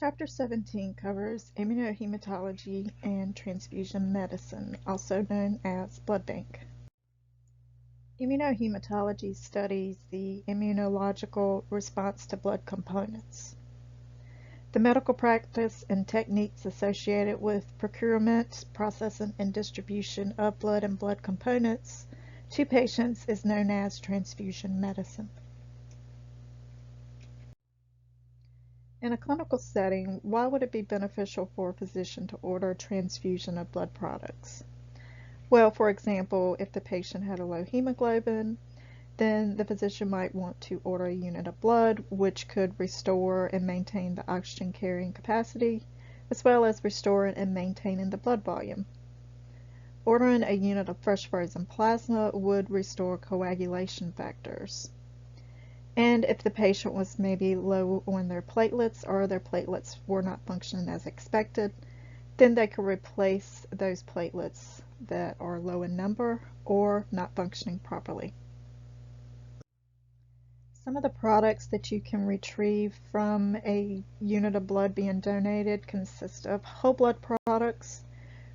Chapter 17 covers immunohematology and transfusion medicine, also known as blood bank. Immunohematology studies the immunological response to blood components. The medical practice and techniques associated with procurement, processing, and distribution of blood and blood components to patients is known as transfusion medicine. In a clinical setting, why would it be beneficial for a physician to order a transfusion of blood products? Well, for example, if the patient had a low hemoglobin, then the physician might want to order a unit of blood, which could restore and maintain the oxygen carrying capacity, as well as restoring and maintaining the blood volume. Ordering a unit of fresh frozen plasma would restore coagulation factors. And if the patient was maybe low on their platelets or their platelets were not functioning as expected, then they could replace those platelets that are low in number or not functioning properly. Some of the products that you can retrieve from a unit of blood being donated consist of whole blood products,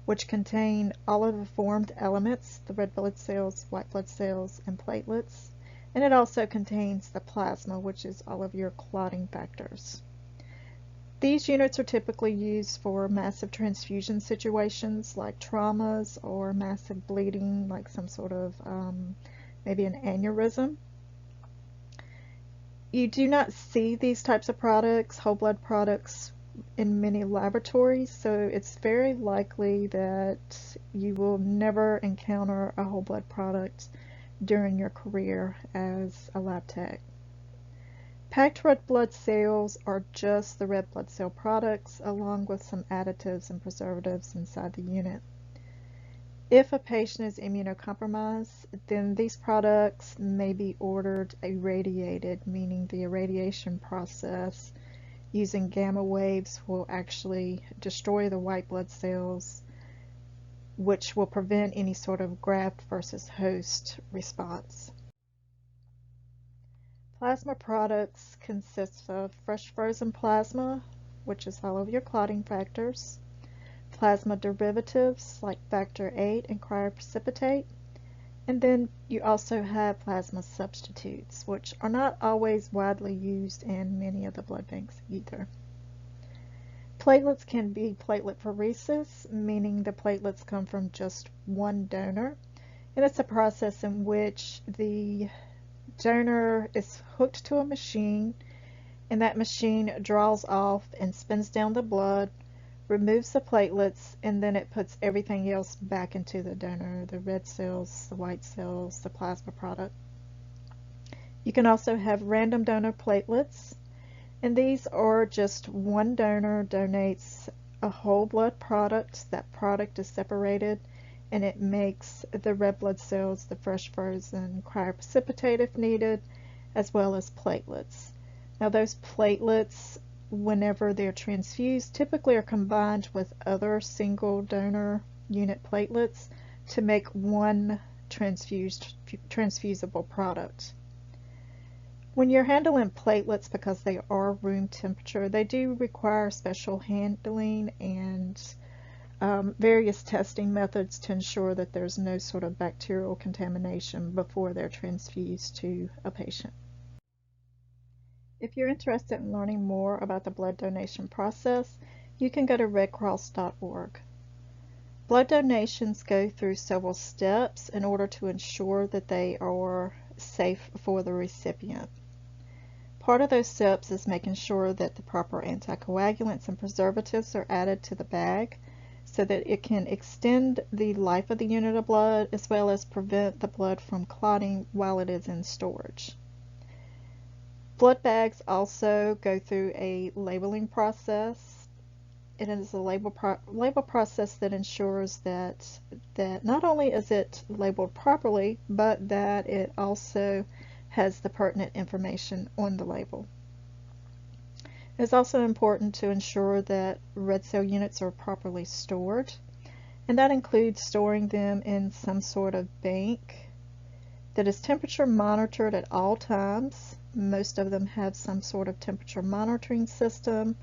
which contain all of the formed elements, the red blood cells, white blood cells, and platelets. And it also contains the plasma, which is all of your clotting factors. These units are typically used for massive transfusion situations like traumas or massive bleeding, like some sort of maybe an aneurysm. You do not see these types of products, whole blood products, in many laboratories, so it's very likely that you will never encounter a whole blood product during your career as a lab tech. Packed red blood cells are just the red blood cell products along with some additives and preservatives inside the unit. If a patient is immunocompromised, then these products may be ordered irradiated, meaning the irradiation process using gamma waves will actually destroy the white blood cells, which will prevent any sort of graft versus host response. Plasma products consist of fresh frozen plasma, which is all of your clotting factors, plasma derivatives like factor VIII and cryoprecipitate, and then you also have plasma substitutes, which are not always widely used in many of the blood banks either. Platelets can be plateletpheresis, meaning the platelets come from just one donor, and it's a process in which the donor is hooked to a machine, and that machine draws off and spins down the blood, removes the platelets, and then it puts everything else back into the donor, the red cells, the white cells, the plasma product. You can also have random donor platelets, and these are just one donor donates a whole blood product. That product is separated and it makes the red blood cells, the fresh frozen, cryoprecipitate if needed, as well as platelets. Now those platelets, whenever they're transfused, typically are combined with other single donor unit platelets to make one transfusible product. When you're handling platelets, because they are room temperature, they do require special handling and various testing methods to ensure that there's no sort of bacterial contamination before they're transfused to a patient. If you're interested in learning more about the blood donation process, you can go to redcross.org. Blood donations go through several steps in order to ensure that they are safe for the recipient. Part of those steps is making sure that the proper anticoagulants and preservatives are added to the bag so that it can extend the life of the unit of blood as well as prevent the blood from clotting while it is in storage. Blood bags also go through a labeling process. It is a label process that ensures that not only is it labeled properly, but that it also has the pertinent information on the label. It's also important to ensure that red cell units are properly stored, and that includes storing them in some sort of bank that is temperature monitored at all times. Most of them have some sort of temperature monitoring system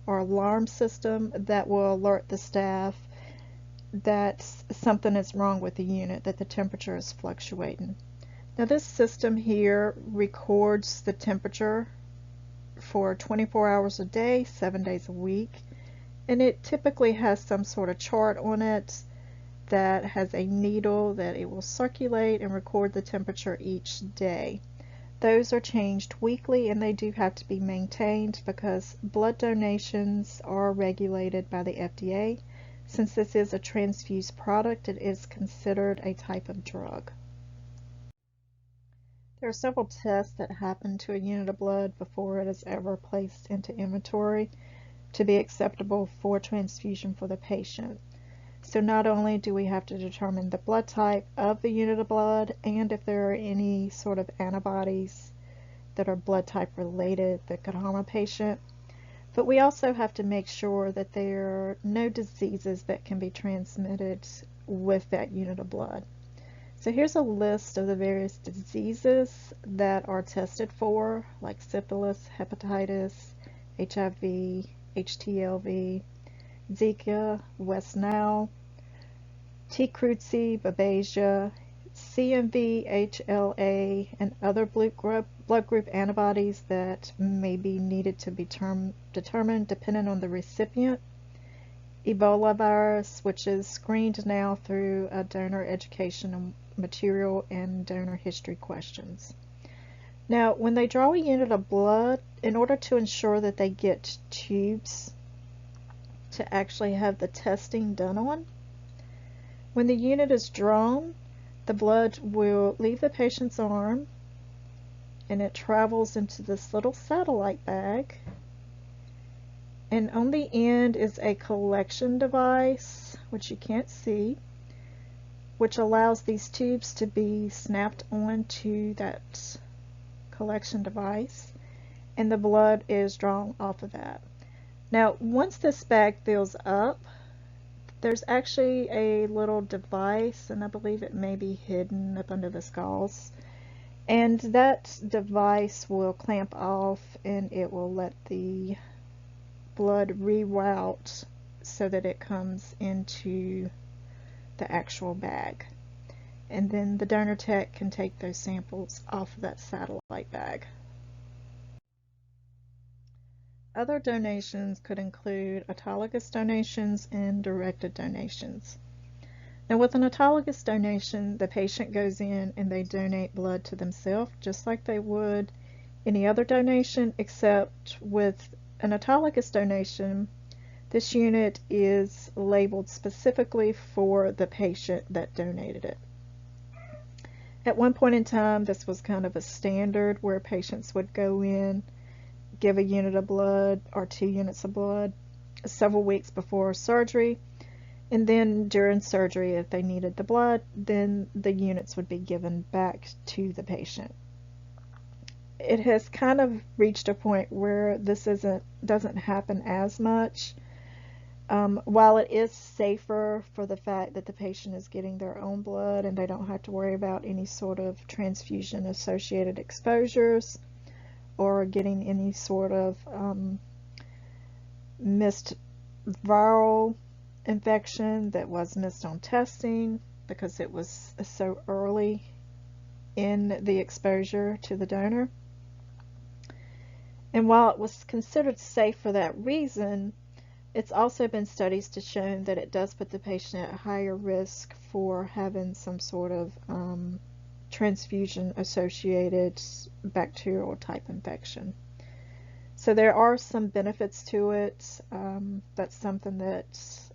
or alarm system that will alert the staff that something is wrong with the unit, that the temperature is fluctuating. Now this system here records the temperature for 24 hours a day, 7 days a week, and it typically has some sort of chart on it that has a needle that it will circulate and record the temperature each day. Those are changed weekly, and they do have to be maintained because blood donations are regulated by the FDA. Since this is a transfused product, it is considered a type of drug. There are several tests that happen to a unit of blood before it is ever placed into inventory to be acceptable for transfusion for the patient. So not only do we have to determine the blood type of the unit of blood and if there are any sort of antibodies that are blood type related that could harm a patient, but we also have to make sure that there are no diseases that can be transmitted with that unit of blood. So here's a list of the various diseases that are tested for, like syphilis, hepatitis, HIV, HTLV, Zika, West Nile, T. cruzi, Babesia, CMV, HLA, and other blood group antibodies that may be needed to be determined depending on the recipient. Ebola virus, which is screened now through a donor education material and donor history questions. Now, when they draw a unit of blood, in order to ensure that they get tubes to actually have the testing done on, when the unit is drawn, the blood will leave the patient's arm and it travels into this little satellite bag, and on the end is a collection device, which you can't see, which allows these tubes to be snapped onto that collection device, and the blood is drawn off of that. Now, once this bag fills up, there's actually a little device, and I believe it may be hidden up under the skulls, and that device will clamp off and it will let the blood reroute so that it comes into the actual bag, and then the donor tech can take those samples off of that satellite bag. Other donations could include autologous donations and directed donations. Now, with an autologous donation, the patient goes in and they donate blood to themselves just like they would any other donation, except with an autologous donation, this unit is labeled specifically for the patient that donated it. At one point in time, this was kind of a standard where patients would go in, give a unit of blood or 2 units of blood several weeks before surgery, and then during surgery, if they needed the blood, then the units would be given back to the patient. It has kind of reached a point where this doesn't happen as much. While it is safer for the fact that the patient is getting their own blood and they don't have to worry about any sort of transfusion associated exposures or getting any sort of missed viral infection that was missed on testing because it was so early in the exposure to the donor. And while it was considered safe for that reason, it's also been studies to show that it does put the patient at higher risk for having some sort of transfusion associated bacterial type infection. So there are some benefits to it. That's something that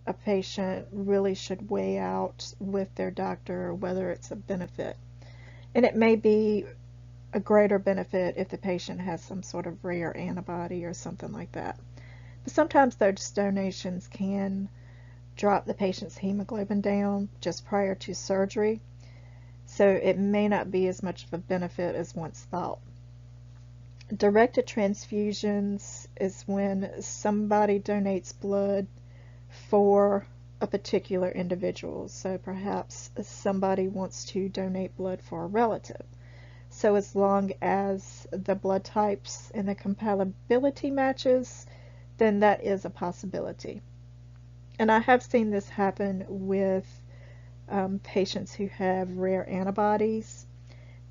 a patient really should weigh out with their doctor, whether it's a benefit. And it may be a greater benefit if the patient has some sort of rare antibody or something like that. But sometimes those donations can drop the patient's hemoglobin down just prior to surgery, so it may not be as much of a benefit as once thought. Directed transfusions is when somebody donates blood for a particular individual. So perhaps somebody wants to donate blood for a relative. So as long as the blood types and the compatibility matches, then that is a possibility. And I have seen this happen with patients who have rare antibodies.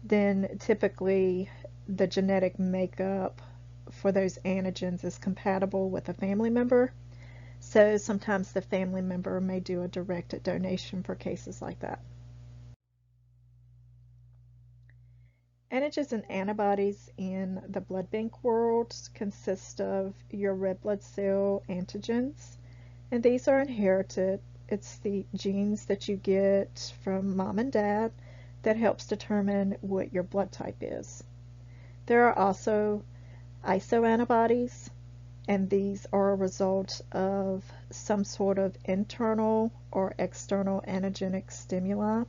Then typically the genetic makeup for those antigens is compatible with a family member. So sometimes the family member may do a directed donation for cases like that. Antigens and antibodies in the blood bank world consist of your red blood cell antigens, and these are inherited. It's the genes that you get from mom and dad that helps determine what your blood type is. There are also isoantibodies, and these are a result of some sort of internal or external antigenic stimuli.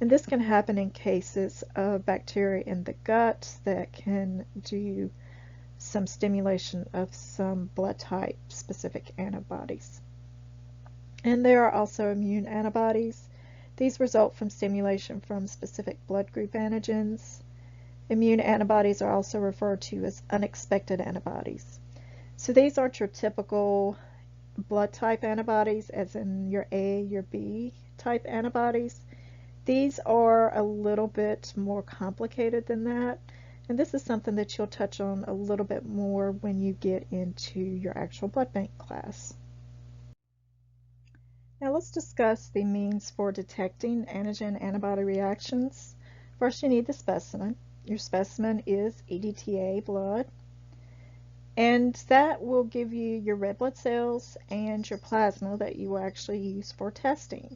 And this can happen in cases of bacteria in the gut that can do some stimulation of some blood type specific antibodies. And there are also immune antibodies. These result from stimulation from specific blood group antigens. Immune antibodies are also referred to as unexpected antibodies. So these aren't your typical blood type antibodies, as in your A, your B type antibodies. These are a little bit more complicated than that, and this is something that you'll touch on a little bit more when you get into your actual blood bank class. Now let's discuss the means for detecting antigen-antibody reactions. First, you need the specimen. Your specimen is EDTA blood, and that will give you your red blood cells and your plasma that you will actually use for testing.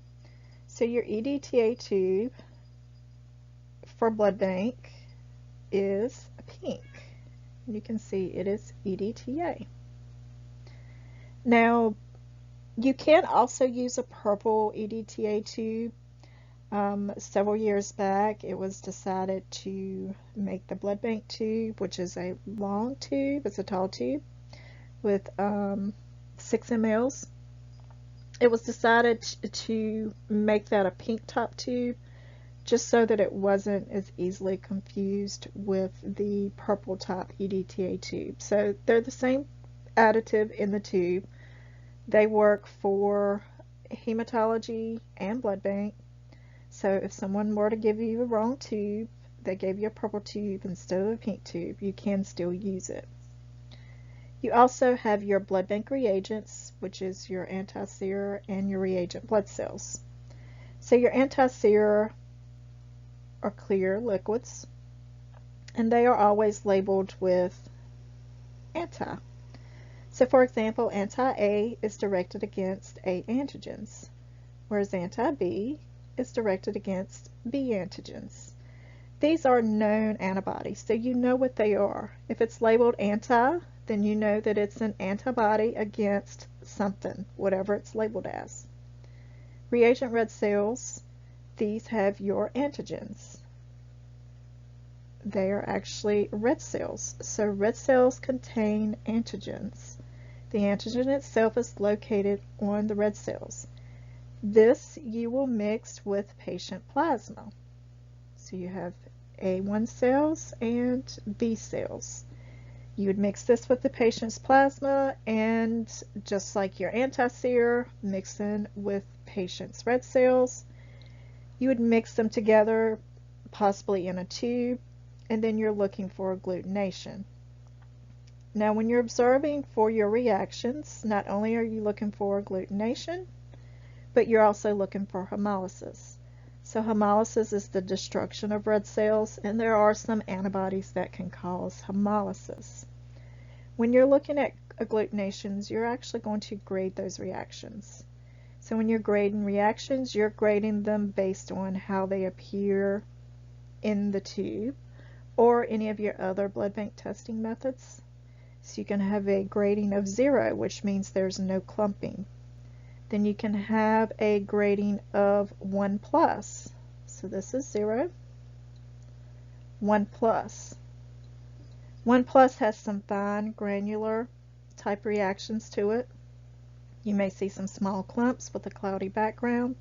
So your EDTA tube for blood bank is pink. You can see it is EDTA. Now, you can also use a purple EDTA tube. Several years back, it was decided to make the blood bank tube, which is a long tube. It's a tall tube with 6 mLs. It was decided to make that a pink top tube just so that it wasn't as easily confused with the purple top EDTA tube. So they're the same additive in the tube. They work for hematology and blood bank. So if someone were to give you a wrong tube, they gave you a purple tube instead of a pink tube, you can still use it. You also have your blood bank reagents, which is your anti-serum and your reagent blood cells. So your anti-serum are clear liquids, and they are always labeled with anti. So for example, anti-A is directed against A antigens, whereas anti-B is directed against B antigens. These are known antibodies, so you know what they are. If it's labeled anti, then you know that it's an antibody against something, whatever it's labeled as. Reagent red cells, these have your antigens. They are actually red cells. So red cells contain antigens. The antigen itself is located on the red cells. This you will mix with patient plasma. So you have A1 cells and B cells. You would mix this with the patient's plasma, and just like your anti-serum, mix in with patient's red cells. You would mix them together, possibly in a tube, and then you're looking for agglutination. Now, when you're observing for your reactions, not only are you looking for agglutination, but you're also looking for hemolysis. So hemolysis is the destruction of red cells, and there are some antibodies that can cause hemolysis. When you're looking at agglutinations, you're actually going to grade those reactions. So when you're grading reactions, you're grading them based on how they appear in the tube or any of your other blood bank testing methods. So you can have a grading of 0, which means there's no clumping. Then you can have a grading of 1+. So this is 0, 1+. 1+ has some fine granular type reactions to it. You may see some small clumps with a cloudy background.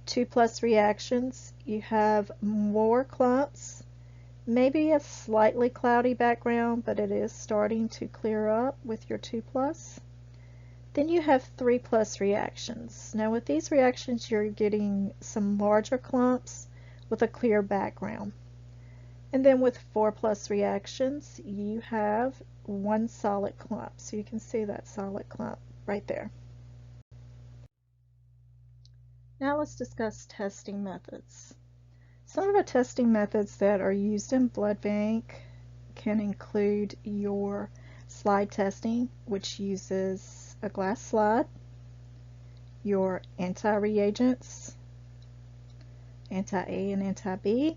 2+ reactions, you have more clumps, maybe a slightly cloudy background, but it is starting to clear up with your 2+. Then you have 3+ reactions. Now with these reactions, you're getting some larger clumps with a clear background. And then with 4+ reactions, you have one solid clump. So you can see that solid clump right there. Now let's discuss testing methods. Some of the testing methods that are used in blood bank can include your slide testing, which uses a glass slide, your anti-reagents, anti-A and anti-B,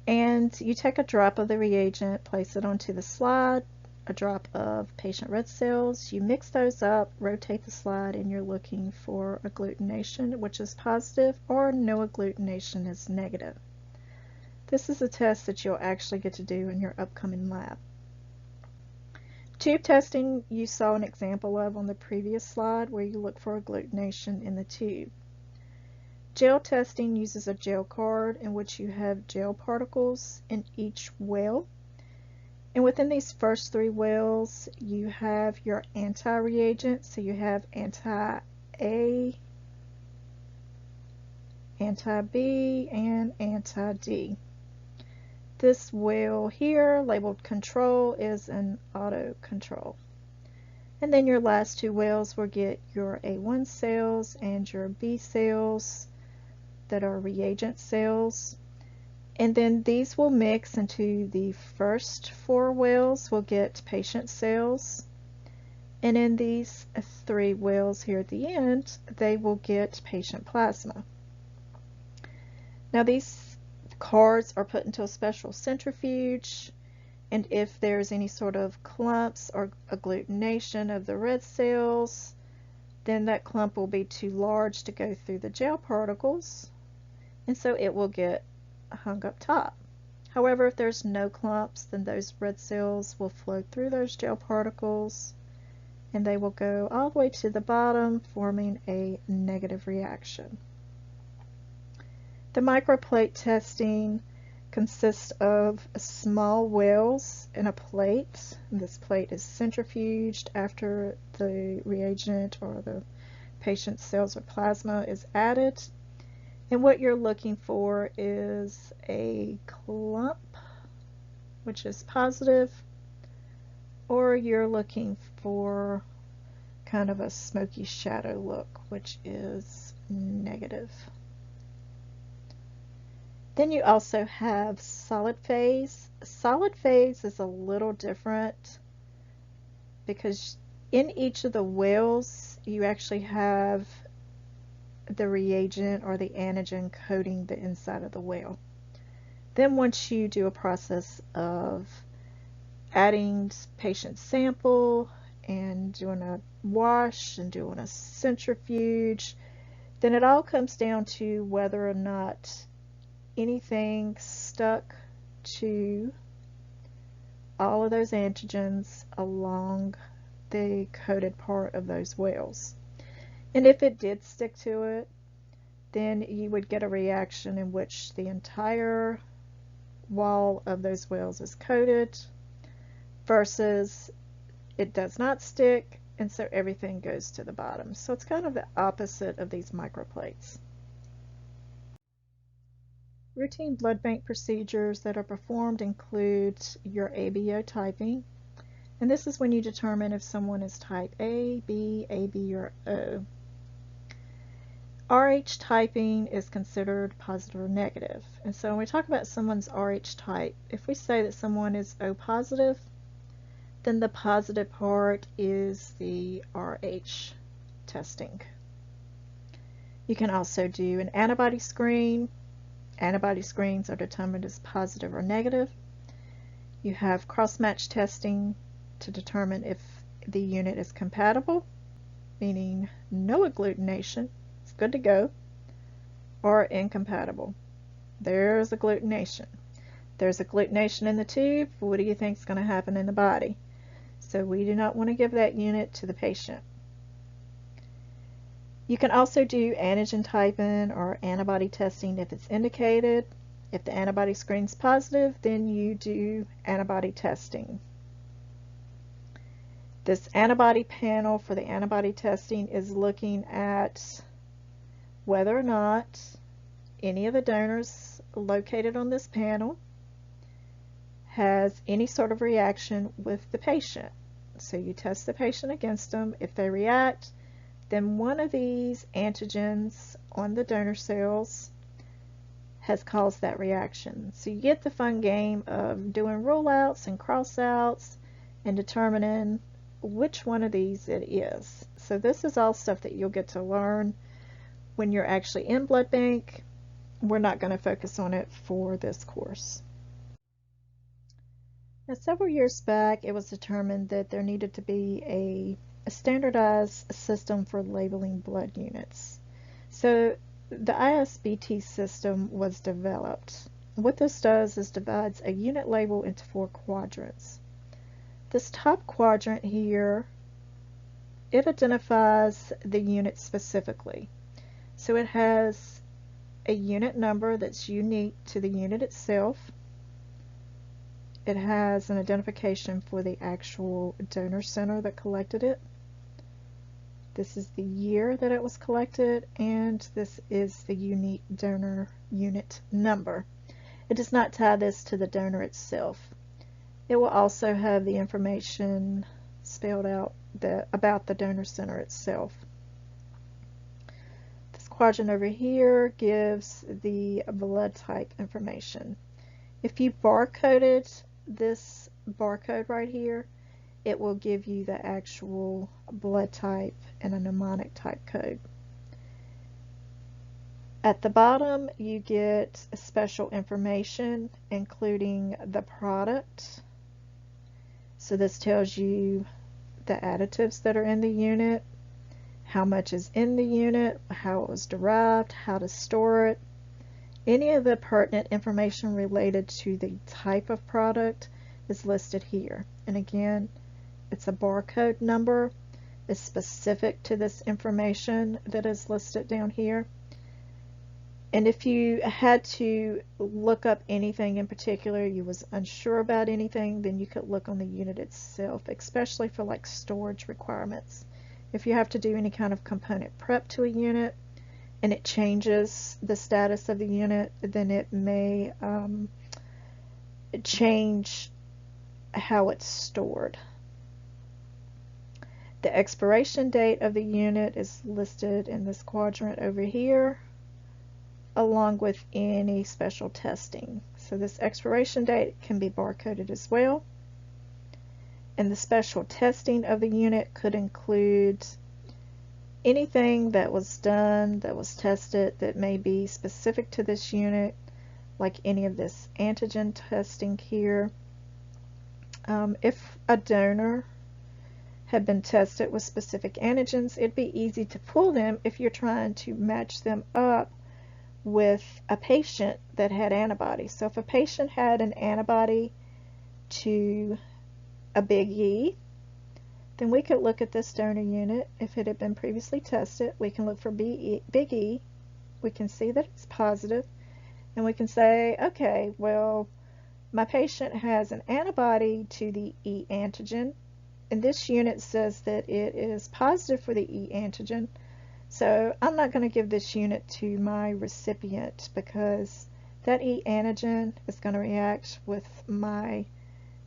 and you take a drop of the reagent, place it onto the slide, a drop of patient red cells, you mix those up, rotate the slide, and you're looking for agglutination, which is positive, or no agglutination is negative. This is a test that you'll actually get to do in your upcoming lab. Tube testing you saw an example of on the previous slide, where you look for agglutination in the tube. Gel testing uses a gel card in which you have gel particles in each well. And within these first 3 wells, you have your anti-reagent. So you have anti-A, anti-B, and anti-D. This well here, labeled control, is an auto control. And then your last 2 wells will get your A1 cells and your B cells that are reagent cells. And then these will mix into the first 4 wells. We'll get patient cells. And in these 3 wells here at the end, they will get patient plasma. Now these cards are put into a special centrifuge. And if there's any sort of clumps or agglutination of the red cells, then that clump will be too large to go through the gel particles. And so it will get hung up top. However, if there's no clumps, then those red cells will flow through those gel particles and they will go all the way to the bottom, forming a negative reaction. The microplate testing consists of small wells in a plate. This plate is centrifuged after the reagent or the patient's cells or plasma is added. And what you're looking for is a clump, which is positive, or you're looking for kind of a smoky shadow look, which is negative. Then you also have solid phase. Solid phase is a little different because in each of the wells you actually have the reagent or the antigen coating the inside of the well. Then once you do a process of adding patient sample and doing a wash and doing a centrifuge, then it all comes down to whether or not anything stuck to all of those antigens along the coated part of those wells. And if it did stick to it, then you would get a reaction in which the entire wall of those wells is coated versus it does not stick, and so everything goes to the bottom. So it's kind of the opposite of these microplates. Routine blood bank procedures that are performed include your ABO typing, and this is when you determine if someone is type A, B, AB, or O. Rh typing is considered positive or negative. And so when we talk about someone's Rh type, if we say that someone is O positive, then the positive part is the Rh testing. You can also do an antibody screen. Antibody screens are determined as positive or negative. You have cross-match testing to determine if the unit is compatible, meaning no agglutination, it's good to go, or incompatible. There's agglutination. There's agglutination in the tube. What do you think is going to happen in the body? So we do not want to give that unit to the patient. You can also do antigen typing or antibody testing if it's indicated. If the antibody screen's positive, then you do antibody testing. This antibody panel for the antibody testing is looking at whether or not any of the donors located on this panel has any sort of reaction with the patient. So you test the patient against them. If they react, then one of these antigens on the donor cells has caused that reaction. So you get the fun game of doing rule outs and cross outs and determining which one of these it is. So this is all stuff that you'll get to learn when you're actually in blood bank. We're not going to focus on it for this course. Now, several years back, it was determined that there needed to be a standardized system for labeling blood units. So the ISBT system was developed. What this does is divides a unit label into 4 quadrants. This top quadrant here, it identifies the unit specifically. So it has a unit number that's unique to the unit itself. It has an identification for the actual donor center that collected it. This is the year that it was collected, and this is the unique donor unit number. It does not tie this to the donor itself. It will also have the information spelled out about the donor center itself. This quadrant over here gives the blood type information. If you barcoded this barcode right here, it will give you the actual blood type and a mnemonic type code. At the bottom, you get special information, including the product. So this tells you the additives that are in the unit, how much is in the unit, how it was derived, how to store it. Any of the pertinent information related to the type of product is listed here. And again, it's a barcode number. It's specific to this information that is listed down here. And if you had to look up anything in particular, you was unsure about anything, then you could look on the unit itself, especially for like storage requirements. If you have to do any kind of component prep to a unit and it changes the status of the unit, then it may change how it's stored. The expiration date of the unit is listed in this quadrant over here, along with any special testing. So this expiration date can be barcoded as well. And the special testing of the unit could include anything that was done, that was tested, that may be specific to this unit, like any of this antigen testing here. If a donor had been tested with specific antigens, it'd be easy to pull them if you're trying to match them up with a patient that had antibodies. So if a patient had an antibody to a big E, then we could look at this donor unit. If it had been previously tested, we can look for big E. We can see that it's positive, and we can say, okay, well, my patient has an antibody to the E antigen, and this unit says that it is positive for the E antigen. So I'm not going to give this unit to my recipient because that E antigen is going to react with my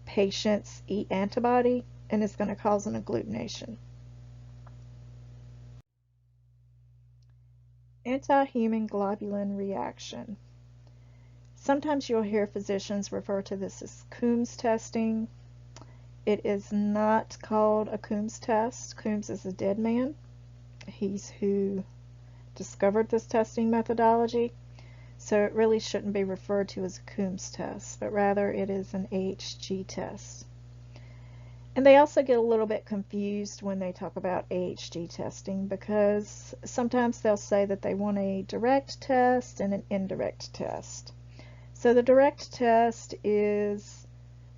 patient's E antibody and it's going to cause an agglutination. Anti-human globulin reaction. Sometimes you'll hear physicians refer to this as Coombs testing. It is not called a Coombs test. Coombs is a dead man. He's who discovered this testing methodology. So it really shouldn't be referred to as a Coombs test, but rather it is an AHG test. And they also get a little bit confused when they talk about AHG testing because sometimes they'll say that they want a direct test and an indirect test. So the direct test is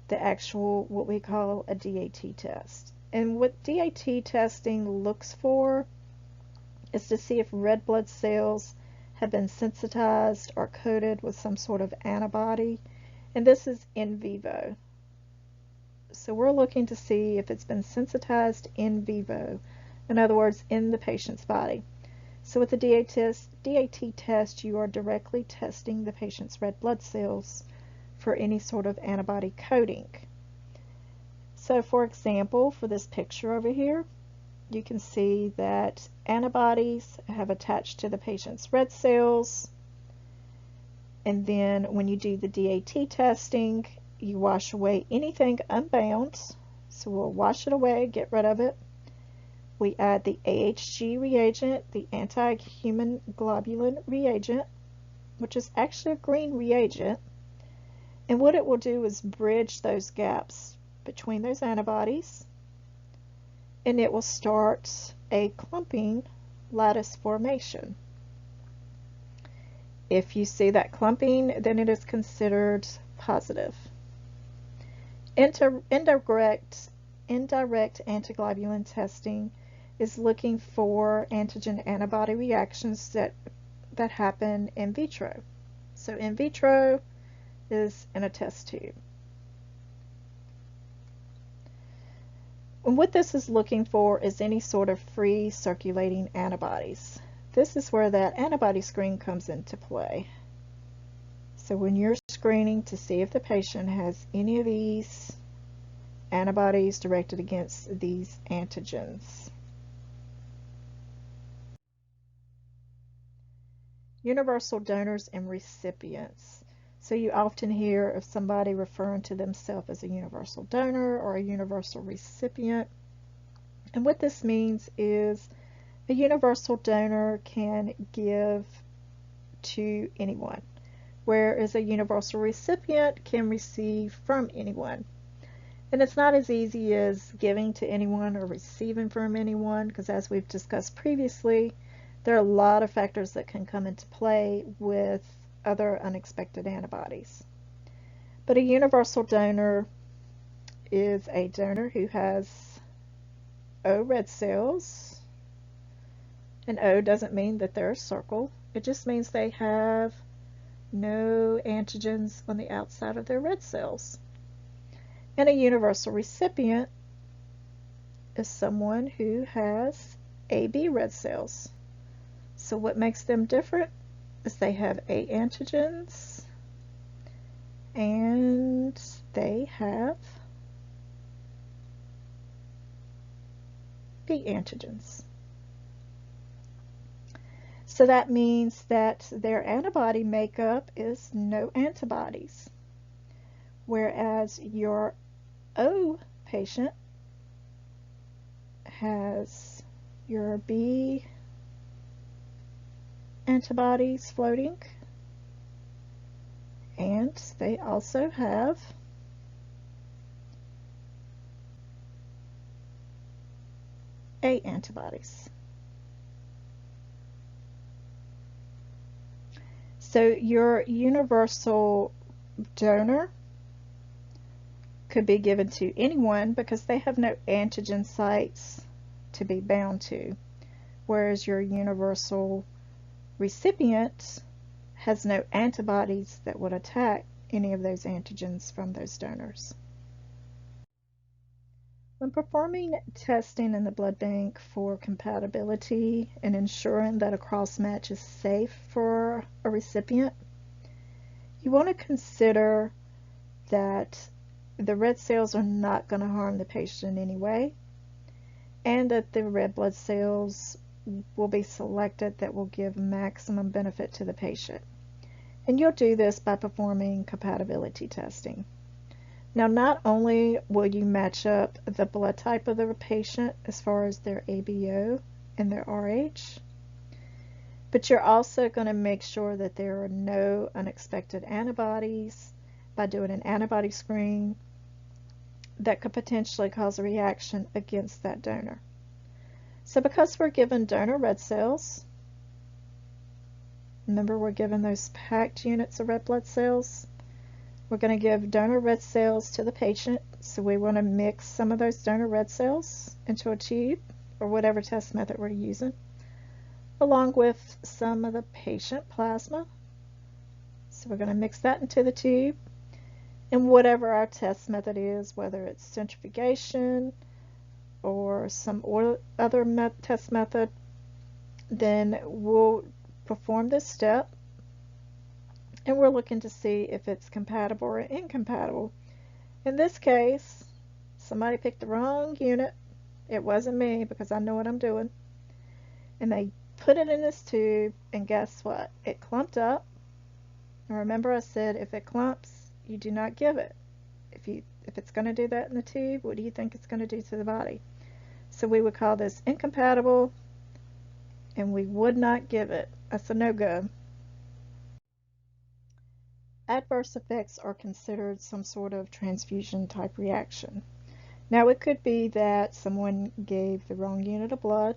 the actual, what we call a DAT test. And what DAT testing looks for is to see if red blood cells have been sensitized or coated with some sort of antibody, and this is in vivo. So we're looking to see if it's been sensitized in vivo, in other words, in the patient's body. So with the DAT test, you are directly testing the patient's red blood cells for any sort of antibody coating. So for example, for this picture over here, you can see that antibodies have attached to the patient's red cells, and then when you do the DAT testing, you wash away anything unbound. So we'll wash it away, get rid of it. We add the AHG reagent, the anti-human globulin reagent, which is actually a green reagent. And what it will do is bridge those gaps between those antibodies, and it will start a clumping lattice formation. If you see that clumping, then it is considered positive. Indirect antiglobulin testing is looking for antigen-antibody reactions that happen in vitro. So in vitro is in a test tube. And what this is looking for is any sort of free circulating antibodies. This is where that antibody screen comes into play. So when you're screening to see if the patient has any of these antibodies directed against these antigens. Universal donors and recipients. So you often hear of somebody referring to themselves as a universal donor or a universal recipient. And what this means is a universal donor can give to anyone, whereas a universal recipient can receive from anyone. And it's not as easy as giving to anyone or receiving from anyone, because as we've discussed previously, there are a lot of factors that can come into play with other unexpected antibodies. But a universal donor is a donor who has O red cells, and O doesn't mean that they're a circle. It just means they have no antigens on the outside of their red cells. And a universal recipient is someone who has AB red cells. So what makes them different is they have A antigens and they have B antigens. So that means that their antibody makeup is no antibodies, whereas your O patient has your B antibodies floating, and they also have A antibodies. So your universal donor could be given to anyone because they have no antigen sites to be bound to, whereas your universal recipient has no antibodies that would attack any of those antigens from those donors. When performing testing in the blood bank for compatibility and ensuring that a cross-match is safe for a recipient, you want to consider that the red cells are not going to harm the patient in any way, and that the red blood cells will be selected that will give maximum benefit to the patient. And you'll do this by performing compatibility testing. Now, not only will you match up the blood type of the patient as far as their ABO and their RH, but you're also going to make sure that there are no unexpected antibodies by doing an antibody screen that could potentially cause a reaction against that donor. So because we're given donor red cells, remember we're given those packed units of red blood cells, we're going to give donor red cells to the patient. So we want to mix some of those donor red cells into a tube or whatever test method we're using. along with some of the patient plasma. So we're going to mix that into the tube. And whatever our test method is, whether it's centrifugation or some other test method, then we'll perform this step, and we're looking to see if it's compatible or incompatible. In this case, somebody picked the wrong unit. It wasn't me, because I know what I'm doing. And they put it in this tube, and guess what? It clumped up. Now remember, I said if it clumps, you do not give it. If it's going to do that in the tube, what do you think it's going to do to the body? So we would call this incompatible, and we would not give it. That's a no-go. Adverse effects are considered some sort of transfusion type reaction. Now it could be that someone gave the wrong unit of blood,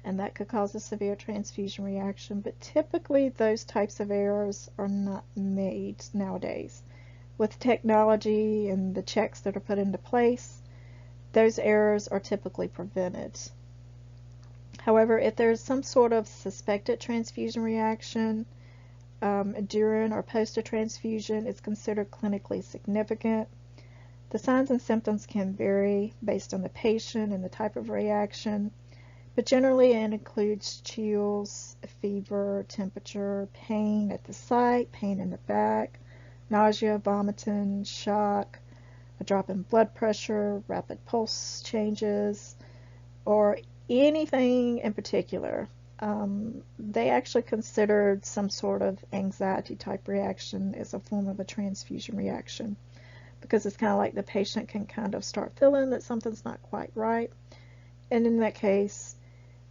and that could cause a severe transfusion reaction, but typically those types of errors are not made nowadays. With technology and the checks that are put into place, those errors are typically prevented. However, if there's some sort of suspected transfusion reaction during or post a transfusion, it's considered clinically significant. The signs and symptoms can vary based on the patient and the type of reaction, but generally it includes chills, fever, temperature, pain at the site, pain in the back, nausea, vomiting, shock, a drop in blood pressure, rapid pulse changes, or anything in particular. They actually considered some sort of anxiety type reaction as a form of a transfusion reaction, because it's kind of like the patient can kind of start feeling that something's not quite right. And in that case,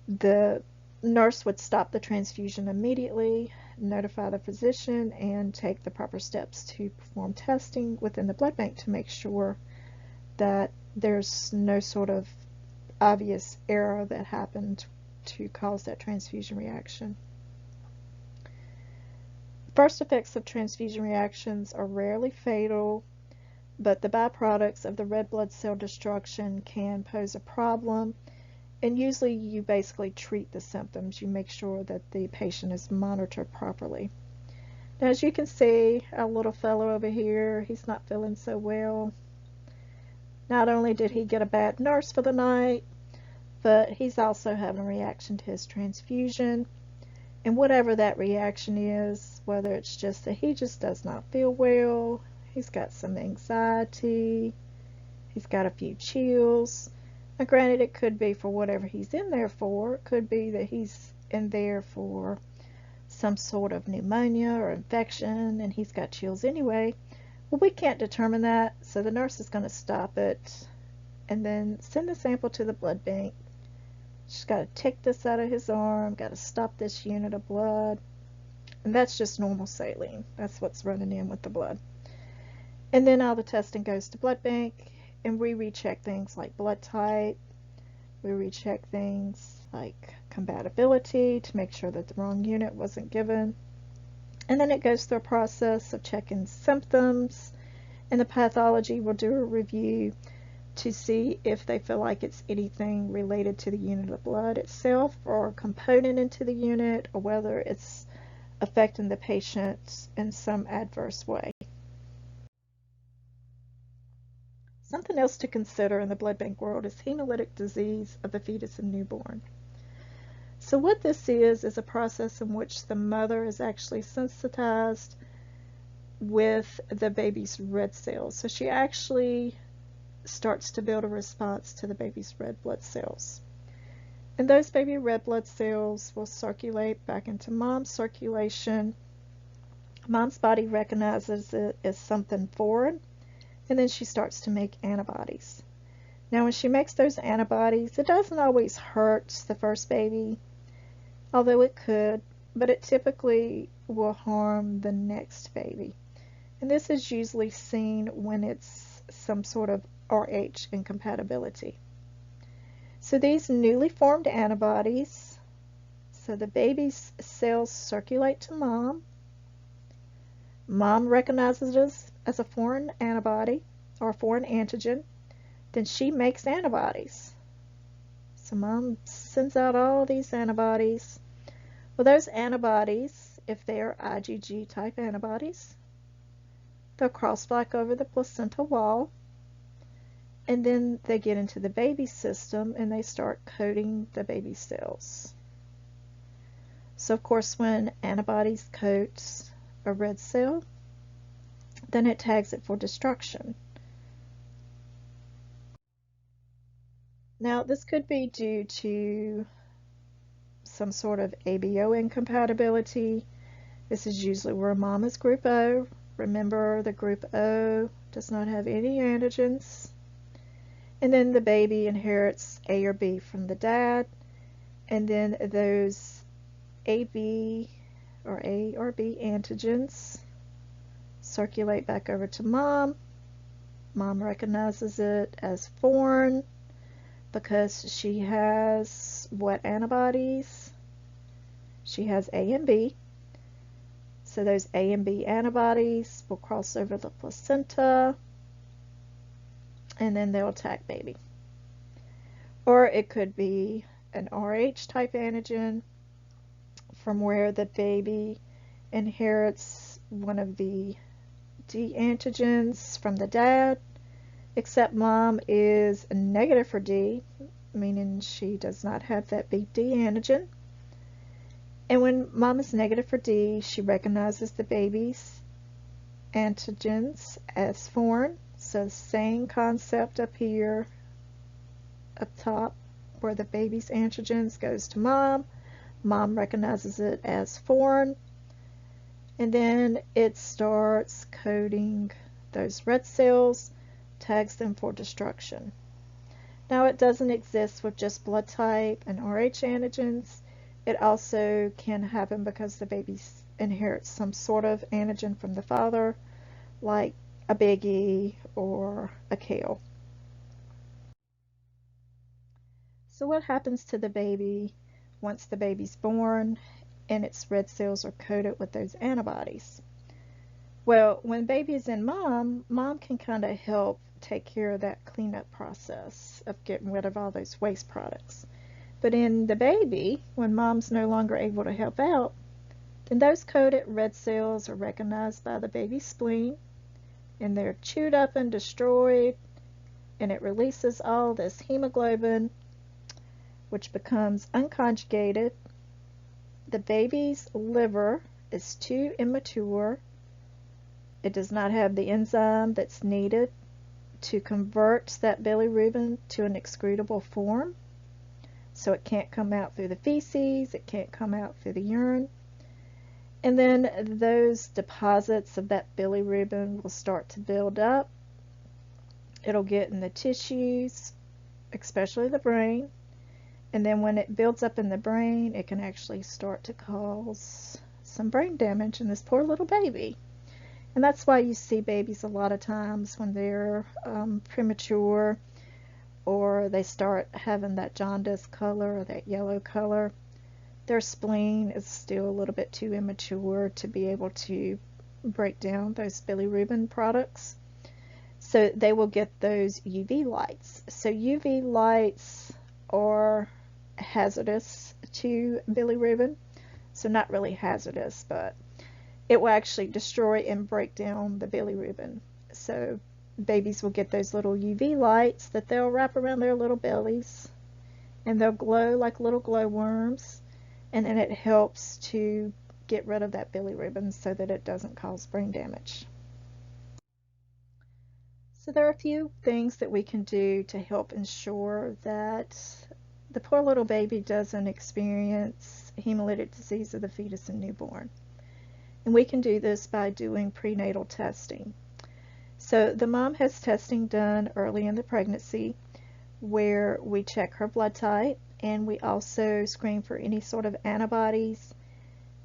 the nurse would stop the transfusion immediately, notify the physician, and take the proper steps to perform testing within the blood bank to make sure that there's no sort of obvious error that happened to cause that transfusion reaction. First effects of transfusion reactions are rarely fatal, but the byproducts of the red blood cell destruction can pose a problem. And usually you basically treat the symptoms. You make sure that the patient is monitored properly. Now, as you can see, our little fellow over here, he's not feeling so well. Not only did he get a bad nurse for the night, but he's also having a reaction to his transfusion. And whatever that reaction is, whether it's just that he just does not feel well, he's got some anxiety, he's got a few chills. Now, granted, it could be for whatever he's in there for. It could be that he's in there for some sort of pneumonia or infection, and he's got chills anyway. Well, we can't determine that, so the nurse is going to stop it and then send the sample to the blood bank. She's got to take this out of his arm, got to stop this unit of blood, and that's just normal saline. That's what's running in with the blood. And then all the testing goes to blood bank, and we recheck things like blood type, we recheck things like compatibility to make sure that the wrong unit wasn't given. And then it goes through a process of checking symptoms, and the pathology will do a review to see if they feel like it's anything related to the unit of blood itself or a component into the unit, or whether it's affecting the patient in some adverse way. Something else to consider in the blood bank world is hemolytic disease of the fetus and newborn. So what this is a process in which the mother is actually sensitized with the baby's red cells. So she actually starts to build a response to the baby's red blood cells. And those baby red blood cells will circulate back into mom's circulation. Mom's body recognizes it as something foreign, and then she starts to make antibodies. Now, when she makes those antibodies, it doesn't always hurt the first baby, although it could, but it typically will harm the next baby. And this is usually seen when it's some sort of Rh incompatibility. So these newly formed antibodies, so the baby's cells circulate to mom. Mom recognizes it as a foreign antibody or a foreign antigen. Then she makes antibodies. So mom sends out all these antibodies. Well, those antibodies, if they are IgG type antibodies, they'll cross-block over the placental wall, and then they get into the baby's system and they start coating the baby cells. So of course, when antibodies coat a red cell, then it tags it for destruction. Now, this could be due to some sort of ABO incompatibility. This is usually where mom is group O. Remember, the group O does not have any antigens. And then the baby inherits A or B from the dad. And then those AB or A or B antigens circulate back over to mom. Mom recognizes it as foreign because she has what antibodies? She has A and B. So those A and B antibodies will cross over the placenta and then they'll attack baby. Or it could be an RH type antigen from where the baby inherits one of the D antigens from the dad, except mom is negative for D, meaning she does not have that big D antigen. And when mom is negative for D, she recognizes the baby's antigens as foreign. So same concept up here, up top, where the baby's antigens goes to mom. Mom recognizes it as foreign. And then it starts coding those red cells, tags them for destruction. Now, it doesn't exist with just blood type and RH antigens. It also can happen because the baby inherits some sort of antigen from the father, like a big E or a KALE. So what happens to the baby once the baby's born and its red cells are coated with those antibodies? Well, when baby is in mom, mom can kind of help take care of that cleanup process of getting rid of all those waste products. But in the baby, when mom's no longer able to help out, then those coated red cells are recognized by the baby's spleen and they're chewed up and destroyed, and it releases all this hemoglobin, which becomes unconjugated. The baby's liver is too immature. It does not have the enzyme that's needed to convert that bilirubin to an excretable form. So it can't come out through the feces, it can't come out through the urine. And then those deposits of that bilirubin will start to build up. It'll get in the tissues, especially the brain. And then when it builds up in the brain, it can actually start to cause some brain damage in this poor little baby. And that's why you see babies a lot of times when they're premature, or they start having that jaundice color or that yellow color. Their spleen is still a little bit too immature to be able to break down those bilirubin products. So they will get those UV lights. So UV lights are hazardous to bilirubin. So not really hazardous, but it will actually destroy and break down the bilirubin. So babies will get those little UV lights that they'll wrap around their little bellies, and they'll glow like little glowworms, and then it helps to get rid of that bilirubin so that it doesn't cause brain damage. So there are a few things that we can do to help ensure that the poor little baby doesn't experience hemolytic disease of the fetus and newborn. And we can do this by doing prenatal testing. So the mom has testing done early in the pregnancy where we check her blood type, and we also screen for any sort of antibodies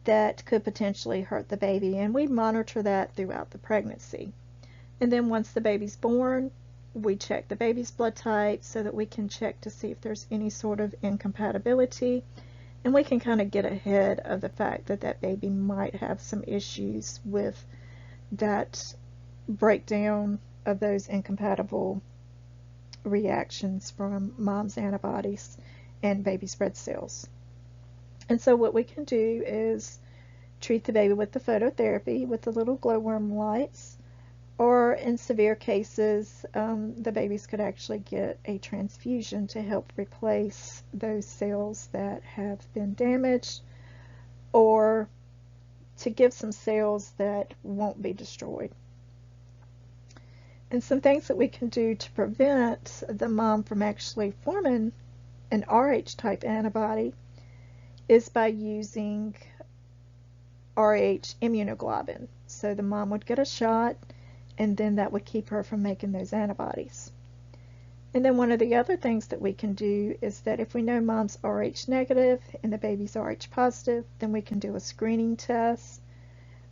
that could potentially hurt the baby, and we monitor that throughout the pregnancy. And then once the baby's born, we check the baby's blood type so that we can check to see if there's any sort of incompatibility, and we can kind of get ahead of the fact that that baby might have some issues with that breakdown of those incompatible reactions from mom's antibodies and baby's red cells. And so what we can do is treat the baby with the phototherapy with the little glowworm lights, or in severe cases, the babies could actually get a transfusion to help replace those cells that have been damaged, or to give some cells that won't be destroyed. And some things that we can do to prevent the mom from actually forming an Rh type antibody is by using Rh immunoglobulin. So the mom would get a shot, and then that would keep her from making those antibodies. And then one of the other things that we can do is that if we know mom's Rh negative and the baby's Rh positive, then we can do a screening test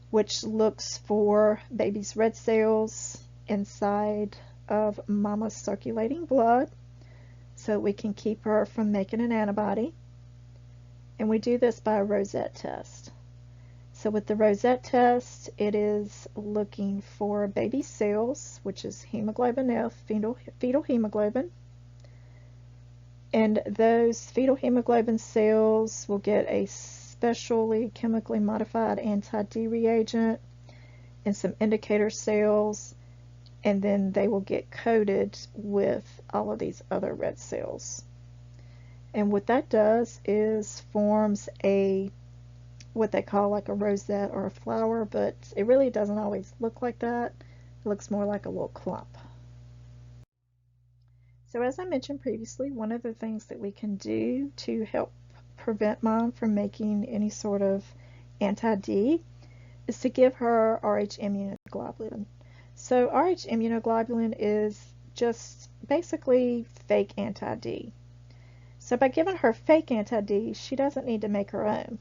which looks for baby's red cells inside of mama's circulating blood, so we can keep her from making an antibody. And we do this by a Rosette test. So with the Rosette test, it is looking for baby cells, which is hemoglobin F, fetal hemoglobin. And those fetal hemoglobin cells will get a specially chemically modified anti-D reagent and some indicator cells, and then they will get coated with all of these other red cells. And what that does is forms a what they call like a rosette or a flower, but it really doesn't always look like that. It looks more like a little clump. So as I mentioned previously, one of the things that we can do to help prevent mom from making any sort of anti-D is to give her Rh immunoglobulin. So Rh immunoglobulin is just basically fake anti-D. So by giving her fake anti-D, she doesn't need to make her own.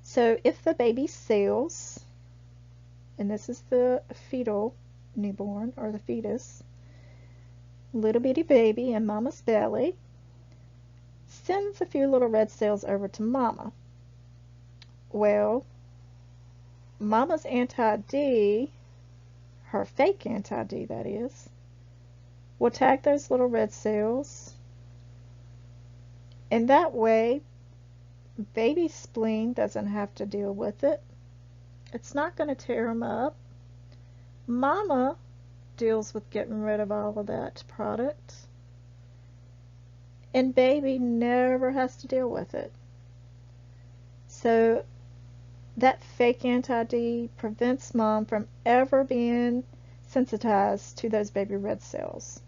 So if the baby's cells, and this is the fetal newborn or the fetus, little bitty baby in mama's belly, sends a few little red cells over to mama. Well, mama's anti-D, her fake anti-D that is, will tag those little red cells, and that way baby's spleen doesn't have to deal with it. It's not going to tear them up. Mama deals with getting rid of all of that product, and baby never has to deal with it. So that fake anti-D prevents mom from ever being sensitized to those baby red cells.